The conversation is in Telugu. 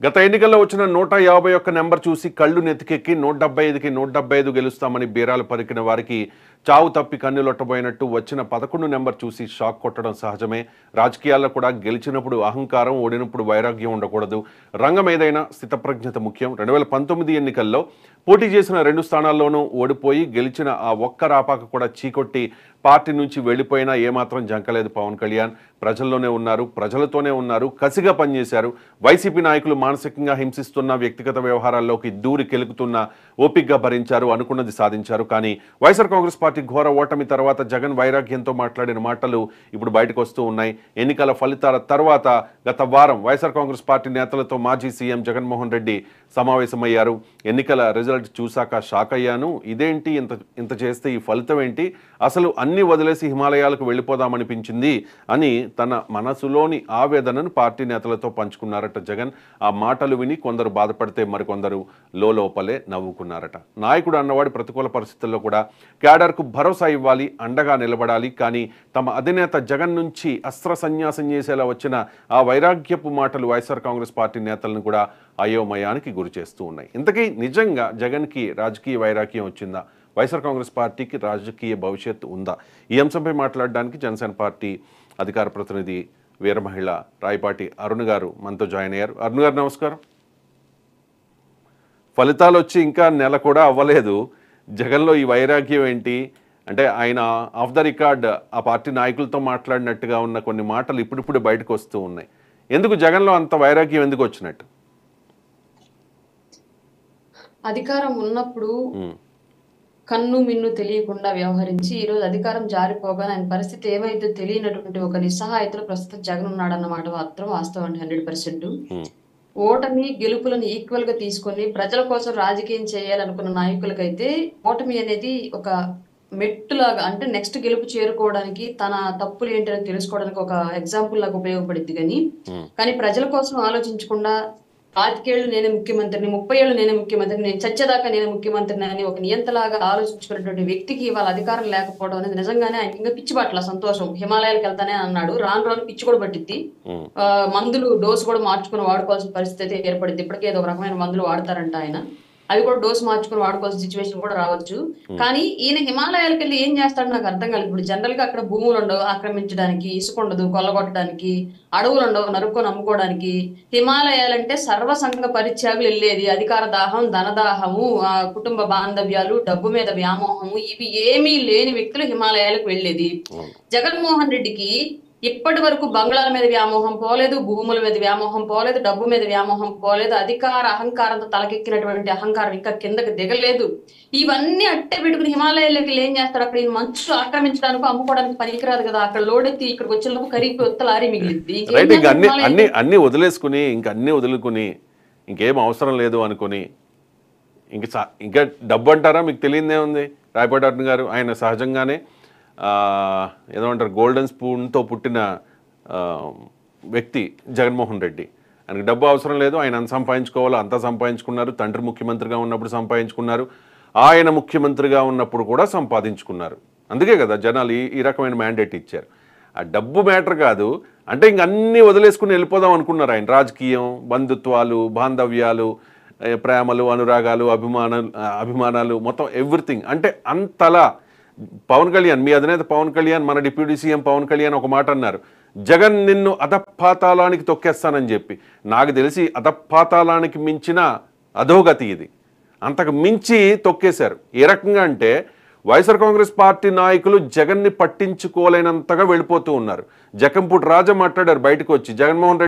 గత ఎన్నికల్లో వచ్చిన 151 నెంబర్ చూసి కళ్ళు నెత్తికెక్కి 175కి 175 గెలుస్తామని బీరాలు పలికిన వారికి చావు తప్పి కన్నులొట్టబోయినట్టు వచ్చిన 11 నెంబర్ చూసి షాక్ కొట్టడం సహజమే. రాజకీయాల్లో కూడా గెలిచినప్పుడు అహంకారం, ఓడినప్పుడు వైరాగ్యం ఉండకూడదు. రంగం ఏదైనా స్థితప్రజ్ఞత ముఖ్యం. 2019 ఎన్నికల్లో పోటీ చేసిన 2 స్థానాల్లోనూ ఓడిపోయి గెలిచిన ఆ ఒక్క రాపాక కూడా చీకొట్టి పార్టీ నుంచి వెళ్ళిపోయినా ఏమాత్రం జంకలేదు పవన్ కళ్యాణ్. ప్రజల్లోనే ఉన్నారు, ప్రజలతోనే ఉన్నారు, కసిగా పనిచేశారు. వైసీపీ నాయకులు మానసికంగా హింసిస్తున్న, వ్యక్తిగత వ్యవహారాల్లోకి దూరి కెలుకుతున్న ఓపికగా భరించారు, అనుకున్నది సాధించారు. కానీ వైఎస్ఆర్ కాంగ్రెస్ పార్టీ ఘోర ఓటమి తర్వాత జగన్ వైరాగ్యంతో మాట్లాడిన మాటలు ఇప్పుడు బయటకు వస్తూ ఉన్నాయి. ఎన్నికల ఫలితాల తర్వాత గత వారం వైఎస్ఆర్ కాంగ్రెస్ పార్టీ నేతలతో మాజీ సీఎం జగన్మోహన్ రెడ్డి సమావేశమయ్యారు. ఎన్నికల రిజల్ట్ చూశాక షాక్ అయ్యాను, ఇదేంటి ఇంత చేస్తే ఈ ఫలితం ఏంటి, అసలు అన్ని వదిలేసి హిమాలయాలకు వెళ్ళిపోదామనిపించింది అని తన మనసులోని ఆవేదనను పార్టీ నేతలతో పంచుకున్నారట జగన్. ఆ మాటలు విని కొందరు బాధపడితే మరికొందరు లోపలే నవ్వుకున్నారట. నాయకుడు అన్నవాడి ప్రతికూల పరిస్థితుల్లో కూడా క్యాడర్కు భరోసా ఇవ్వాలి, అండగా నిలబడాలి. కానీ తమ అధినేత జగన్ నుంచి అస్త్ర సన్యాసం చేసేలా వచ్చిన ఆ వైరాగ్యపు మాటలు వైఎస్ఆర్ కాంగ్రెస్ పార్టీ నేతలను కూడా అయోమయానికి గురి చేస్తూ ఉన్నాయి. ఇంతకీ నిజంగా జగన్కి రాజకీయ వైరాగ్యం వచ్చిందా? వైఎస్ఆర్ కాంగ్రెస్ పార్టీకి రాజకీయ భవిష్యత్తు ఉందా? ఈ అంశంపై మాట్లాడడానికి జనసేన పార్టీ అధికార ప్రతినిధి వీరమహిళ రాయపాటి అరుణ్ గారు మనతో జాయిన్ అయ్యారు. అరుణ్ గారు నమస్కారం. ఫలితాలు వచ్చి ఇంకా నెల కూడా అవ్వలేదు, జగన్లో ఈ వైరాగ్యం ఏంటి? అంటే ఆయన ఆఫ్ ద రికార్డ్ ఆ పార్టీ నాయకులతో మాట్లాడినట్టుగా ఉన్న కొన్ని మాటలు ఇప్పుడిప్పుడు బయటకు వస్తూ ఉన్నాయి. ఎందుకు జగన్లో అంత వైరాగ్యం ఎందుకు వచ్చినట్టు? అధికారం ఉన్నప్పుడు కన్ను మిన్ను తెలియకుండా వ్యవహరించి ఈ రోజు అధికారం జారిపోగానే ఆయన పరిస్థితి ఏమైతే తెలియనటువంటి ఒక నిస్సహాయతలో ప్రస్తుతం జగన్ ఉన్నాడన్నమాట మాత్రం వాస్తవం అండి. 100%. ఓటమి గెలుపులను ఈక్వల్ గా తీసుకొని ప్రజల కోసం రాజకీయం చేయాలనుకున్న నాయకులకైతే ఓటమి అనేది ఒక మెట్టులాగా, అంటే నెక్స్ట్ గెలుపు చేరుకోవడానికి తన తప్పులు ఏంటని తెలుసుకోవడానికి ఒక ఎగ్జాంపుల్ లాగా ఉపయోగపడింది. కానీ ప్రజల కోసం ఆలోచించకుండా 5 ఏళ్ళు నేనే ముఖ్యమంత్రిని, 30 ఏళ్ళు నేనే ముఖ్యమంత్రిని, నేను చచ్చేదాకా నేనే ముఖ్యమంత్రిని అని ఒక నియంతలాగా ఆలోచించుకున్నటువంటి వ్యక్తికి వాళ్ళ అధికారం లేకపోవడం అనేది నిజంగానే ఆయన ఇంకా పిచ్చి పట్ల సంతోషం. హిమాలయాలకు వెళ్తానే అన్నాడు, రాను రాను పిచ్చి కూడా పట్టిద్ది. మందులు డోసు కూడా మార్చుకుని వాడుకోవాల్సిన పరిస్థితి అయితే ఏర్పడింది. ఇప్పటికే ఏదో ఒక రకమైన మందులు వాడతారంట ఆయన, అవి కూడా డోసు మార్చుకుని వాడుకోవాల్సిన సిచ్యువేషన్ కూడా రావచ్చు. కానీ ఈయన హిమాలయాలకు వెళ్ళి ఏం చేస్తాడు నాకు అర్థం కాలేదు. ఇప్పుడు జనరల్ గా అక్కడ భూములు ఉండవు ఆక్రమించడానికి, ఇసుక ఉండదు కొల్లగొట్టడానికి, అడవులు ఉండవు నరుక్కొని అమ్ముకోవడానికి. హిమాలయాలంటే సర్వసంగ పరిత్యాగులు వెళ్ళేది. అధికార దాహం, ధనదాహము, కుటుంబ బాంధవ్యాలు, డబ్బు మీద వ్యామోహము, ఇవి ఏమీ లేని వ్యక్తులు హిమాలయాలకు వెళ్ళేది. జగన్మోహన్ రెడ్డికి ఇప్పటి వరకు బంగ్లాల మీద వ్యామోహం పోలేదు, భూముల మీద వ్యామోహం పోలేదు, డబ్బు మీద వ్యామోహం పోలేదు. అధికార అహంకారంతో తలకెక్కినటువంటి అహంకారం ఇంకా కిందకి దిగలేదు. ఇవన్నీ అట్టే పెట్టుకుని హిమాలయాలకి ఏం చేస్తాడు? అక్కడ మనుషులు ఆక్రమించడానికి, అమ్ముకోవడానికి పనికిరాదు కదా. అక్కడ లోడెత్తి ఇక్కడికి వచ్చేలోపు కరిగి కొత్త లారీ మిగిలింది. అన్ని వదిలేసుకుని అన్ని వదులుకుని ఇంకేం అవసరం లేదు అనుకుని ఇంకా డబ్బు అంటారా? మీకు తెలియదే ఉంది. రాయపాటి అరుణ్ గారు ఆయన సహజంగానే ఏమంటారు, గోల్డెన్ స్పూన్తో పుట్టిన వ్యక్తి జగన్మోహన్ రెడ్డి. ఆయనకు డబ్బు అవసరం లేదు, ఆయన అంత సంపాదించుకోవాలో అంతా సంపాదించుకున్నారు. తండ్రి ముఖ్యమంత్రిగా ఉన్నప్పుడు సంపాదించుకున్నారు, ఆయన ముఖ్యమంత్రిగా ఉన్నప్పుడు కూడా సంపాదించుకున్నారు. అందుకే కదా జనాలు ఈ రకమైన మ్యాండేట్ ఇచ్చారు. ఆ డబ్బు మ్యాటర్ కాదు, అంటే ఇంక అన్నీ వదిలేసుకుని వెళ్ళిపోదాం అనుకున్నారు ఆయన. రాజకీయం, బంధుత్వాలు, బాంధవ్యాలు, ప్రేమలు, అనురాగాలు, అభిమానాలు, మొత్తం ఎవ్రీథింగ్. అంటే అంతలా పవన్ కళ్యాణ్, మీ అధినేత పవన్ కళ్యాణ్, మన డిప్యూటీ సీఎం పవన్ కళ్యాణ్ ఒక మాట అన్నారు, జగన్ నిన్ను అధపాతాళానికి తొక్కేస్తానని చెప్పి. నాకు తెలిసి అధపాతాళానికి మించిన అధోగతి ఇది. అంతకు మించి తొక్కేశారు. ఏ రకంగా అంటే వైఎస్ఆర్ కాంగ్రెస్ పార్టీ నాయకులు జగన్ని పట్టించుకోలేనంతగా వెళ్ళిపోతూ ఉన్నారు. జకంపూడి రాజా మాట్లాడారు బయటకు వచ్చి, జగన్మోహన్ రెడ్డి